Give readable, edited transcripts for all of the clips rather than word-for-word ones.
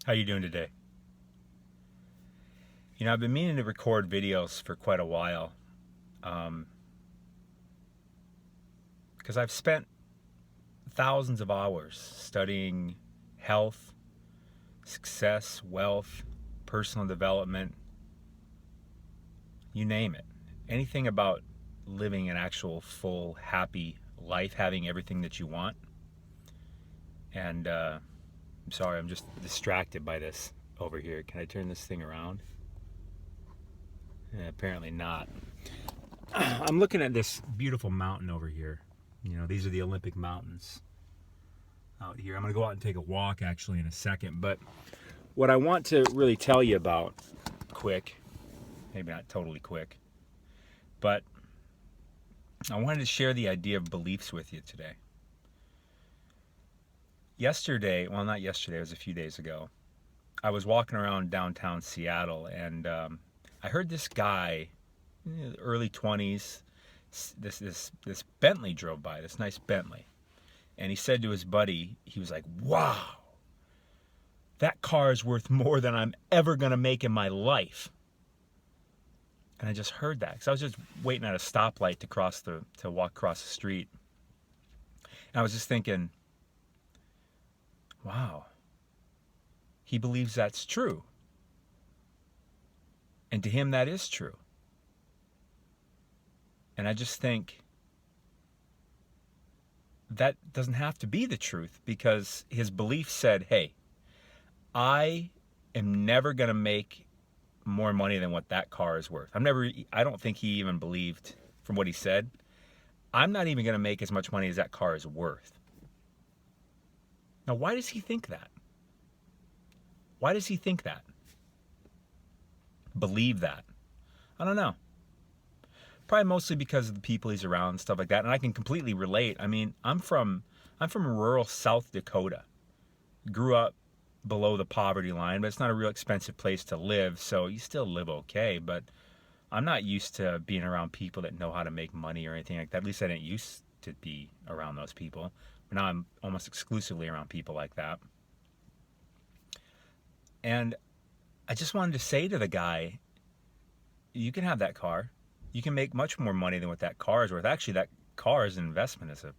How you doing today? I've been meaning to record videos for quite a while um, because I've spent thousands of hours studying health, success, wealth, personal development, you name it. Anything about living an actual full, happy life, having everything that you want. And I'm sorry, I'm just distracted by this over here. Can I turn this thing around? Apparently not. I'm looking at this beautiful mountain over here. These are the Olympic Mountains out here. I'm going to go out and take a walk actually in a second. But what I want to really tell you about quick, maybe not totally quick, but I wanted to share the idea of beliefs with you today. Yesterday, well, not yesterday, it was a few days ago, I was walking around downtown Seattle and I heard this guy, early 20s, this Bentley drove by, this nice Bentley. And he said to his buddy, he was like, "Wow, that car is worth more than I'm ever going to make in my life." And I just heard that because I was just waiting at a stoplight to walk across the street. And I was just thinking, wow, he believes that's true. And to him, that is true. And I just think that doesn't have to be the truth because his belief said, hey, I am never going to make more money than what that car is worth. I don't think he even believed from what he said, I'm not even going to make as much money as that car is worth. Now, why does he think that? Why does he think that? Believe that? I don't know. Probably mostly because of the people he's around and stuff like that. And I can completely relate. I mean, I'm from rural South Dakota. Grew up below the poverty line, but it's not a real expensive place to live, so you still live okay. But I'm not used to being around people that know how to make money or anything like that. At least I didn't used to be around those people. But now I'm almost exclusively around people like that. And I just wanted to say to the guy, you can have that car. You can make much more money than what that car is worth. Actually, that car is an investment. It's a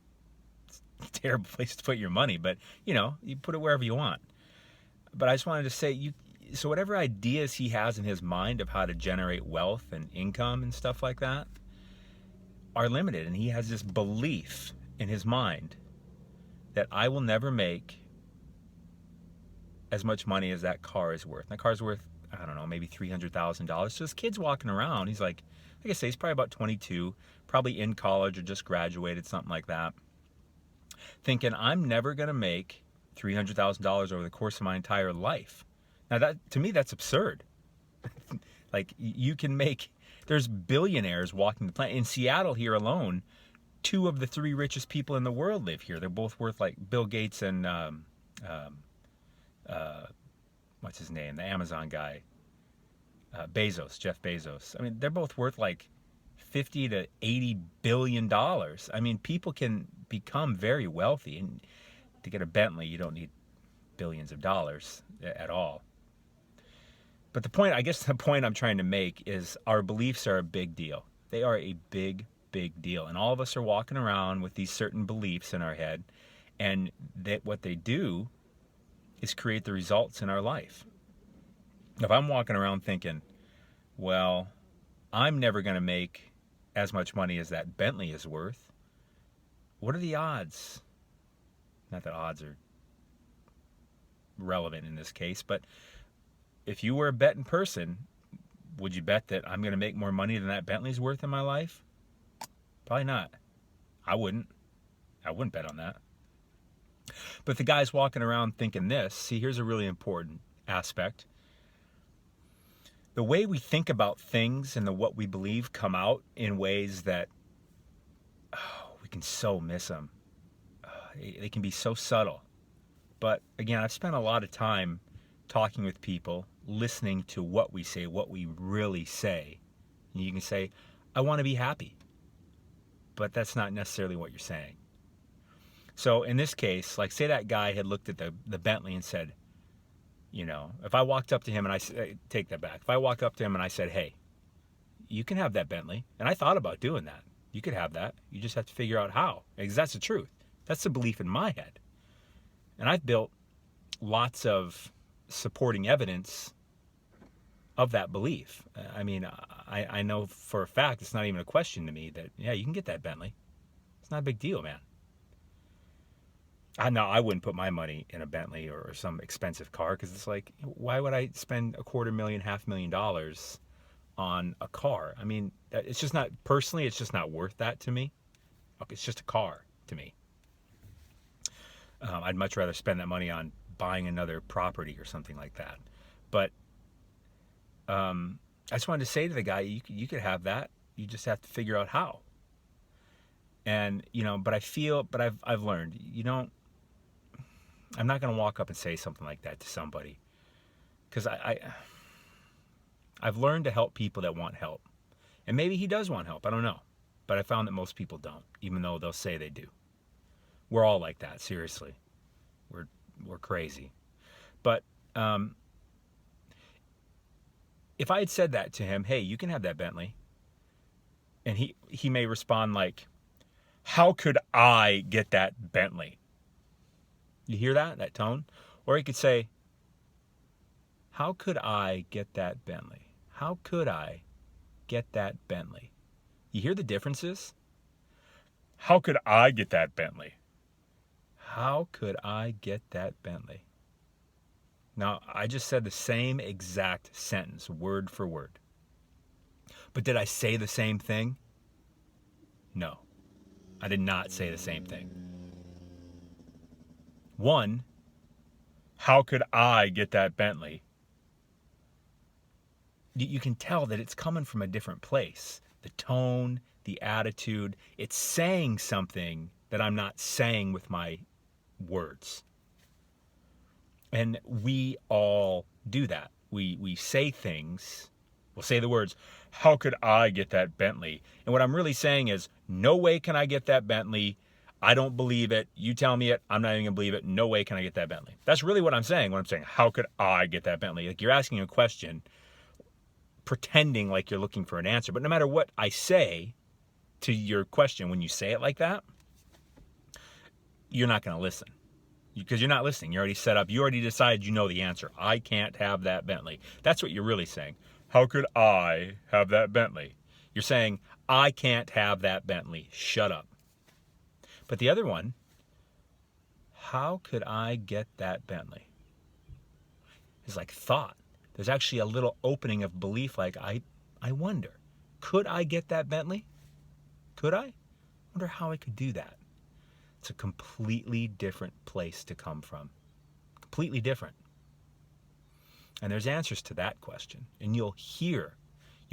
terrible place to put your money, but you put it wherever you want. But I just wanted to say, so whatever ideas he has in his mind of how to generate wealth and income and stuff like that are limited. And he has this belief in his mind that I will never make as much money as that car is worth. And that car's worth, I don't know, maybe $300,000. So this kid's walking around. He's like I say, he's probably about 22, probably in college or just graduated, something like that, thinking I'm never going to make $300,000 over the course of my entire life. Now, that to me, that's absurd. Like, you can make, there's billionaires walking the planet. In Seattle here alone, 2 of the 3 richest people in the world live here. They're both worth, like, Bill Gates and, what's his name, the Amazon guy, Bezos, Jeff Bezos. I mean, they're both worth like 50 to 80 billion dollars. I mean, people can become very wealthy, and to get a Bentley, you don't need billions of dollars at all. But the point I'm trying to make is our beliefs are a big deal. They are a big, big deal. And all of us are walking around with these certain beliefs in our head, and that what they do is create the results in our life. If I'm walking around thinking, well, I'm never going to make as much money as that Bentley is worth, what are the odds? Not that odds are relevant in this case, but if you were a betting person, would you bet that I'm going to make more money than that Bentley's worth in my life? Probably not. I wouldn't bet on that. But the guy's walking around thinking this. See, here's a really important aspect. The way we think about things and what we believe come out in ways that we can so miss them. They can be so subtle. But again, I've spent a lot of time talking with people, listening to what we say, what we really say. And you can say, I want to be happy. But that's not necessarily what you're saying. So in this case, like say that guy had looked at the Bentley and said, You know, if I walked up to him and take that back. If I walked up to him and I said, hey, you can have that Bentley. And I thought about doing that. You could have that. You just have to figure out how. Because that's the truth. That's the belief in my head. And I've built lots of supporting evidence of that belief. I mean, I know for a fact it's not even a question to me that, yeah, you can get that Bentley. It's not a big deal, man. I wouldn't put my money in a Bentley or some expensive car because it's like, why would I spend $250,000, $500,000 on a car? I mean, it's just not, personally, it's just not worth that to me. It's just a car to me. I'd much rather spend that money on buying another property or something like that. But I just wanted to say to the guy, you could have that. You just have to figure out how. And, you know, but I've learned, I'm not going to walk up and say something like that to somebody, because I've learned to help people that want help. And maybe he does want help. I don't know. But I found that most people don't, even though they'll say they do. We're all like that, seriously. We're crazy. But if I had said that to him, hey, you can have that Bentley, and he may respond like, how could I get that Bentley? You hear that tone? Or he could say, how could I get that Bentley? How could I get that Bentley? You hear the differences? How could I get that Bentley? How could I get that Bentley? Now, I just said the same exact sentence, word for word. But did I say the same thing? No, I did not say the same thing. One, how could I get that Bentley? You can tell that it's coming from a different place. The tone, the attitude, it's saying something that I'm not saying with my words. And we all do that. We say things, we'll say the words, how could I get that Bentley? And what I'm really saying is, no way can I get that Bentley. I don't believe it. You tell me it. I'm not even going to believe it. No way can I get that Bentley. That's really what I'm saying when I'm saying, how could I get that Bentley? Like, you're asking a question, pretending like you're looking for an answer. But no matter what I say to your question, when you say it like that, you're not going to listen. Because you're not listening. You're already set up. You already decided you know the answer. I can't have that Bentley. That's what you're really saying. How could I have that Bentley? You're saying, I can't have that Bentley. Shut up. But the other one, how could I get that Bentley? Is like thought. There's actually a little opening of belief, like, I wonder, could I get that Bentley? Could I? Wonder how I could do that. It's a completely different place to come from. Completely different. And there's answers to that question. And you'll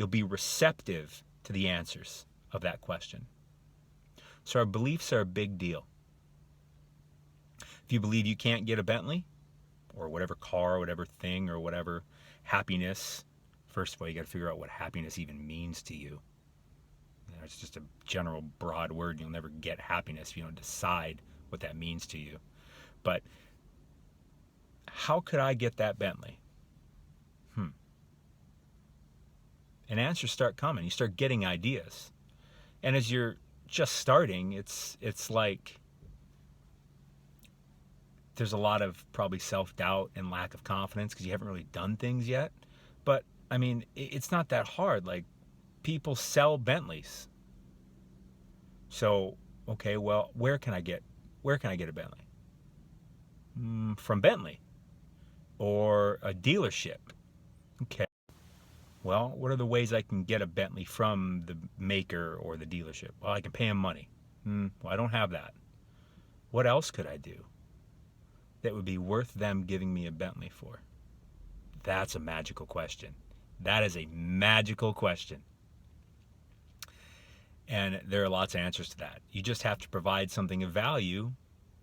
be receptive to the answers of that question. So our beliefs are a big deal. If you believe you can't get a Bentley, or whatever car, or whatever thing, or whatever happiness, first of all, you got to figure out what happiness even means to you. It's just a general broad word. You'll never get happiness if you don't decide what that means to you. But how could I get that Bentley? And answers start coming. You start getting ideas. And as you're just starting, it's like there's a lot of probably self-doubt and lack of confidence because you haven't really done things yet. But, I mean, it's not that hard. Like, people sell Bentleys. So, okay, well, where can I get a Bentley? From Bentley or a dealership. Okay. Well, what are the ways I can get a Bentley from the maker or the dealership? Well, I can pay them money. Well, I don't have that. What else could I do that would be worth them giving me a Bentley for? That's a magical question. That is a magical question. And there are lots of answers to that. You just have to provide something of value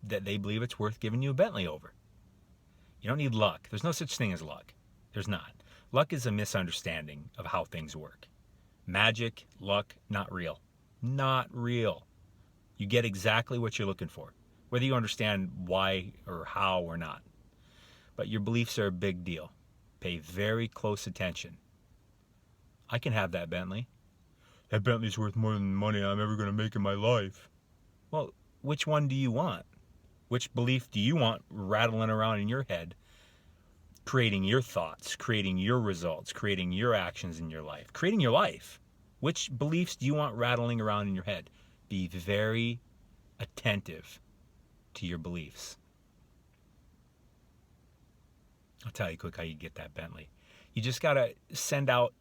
that they believe it's worth giving you a Bentley over. You don't need luck. There's no such thing as luck. There's not. Luck is a misunderstanding of how things work. Magic, luck, not real. Not real. You get exactly what you're looking for, whether you understand why or how or not. But your beliefs are a big deal. Pay very close attention. I can have that Bentley. That Bentley's worth more than the money I'm ever going to make in my life. Well, which one do you want? Which belief do you want rattling around in your head, creating your thoughts, creating your results, creating your actions in your life, creating your life? Which beliefs do you want rattling around in your head? Be very attentive to your beliefs. I'll tell you quick how you get that Bentley. You just got to send out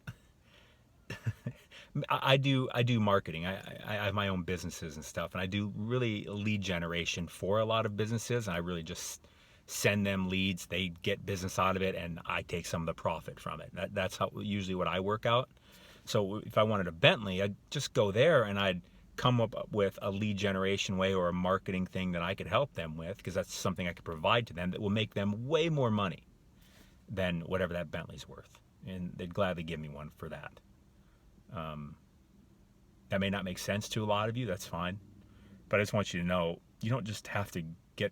I do marketing. I have my own businesses and stuff, and I do really lead generation for a lot of businesses, and I really just send them leads. They get business out of it, and I take some of the profit from it. That's how usually what I work out. So if I wanted a Bentley, I'd just go there and I'd come up with a lead generation way or a marketing thing that I could help them with, because that's something I could provide to them that will make them way more money than whatever that Bentley's worth, and they'd gladly give me one for that. That may not make sense to a lot of you. That's fine, but I just want you to know you don't just have to get.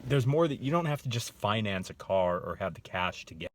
There's more that you don't have to just finance a car or have the cash to get.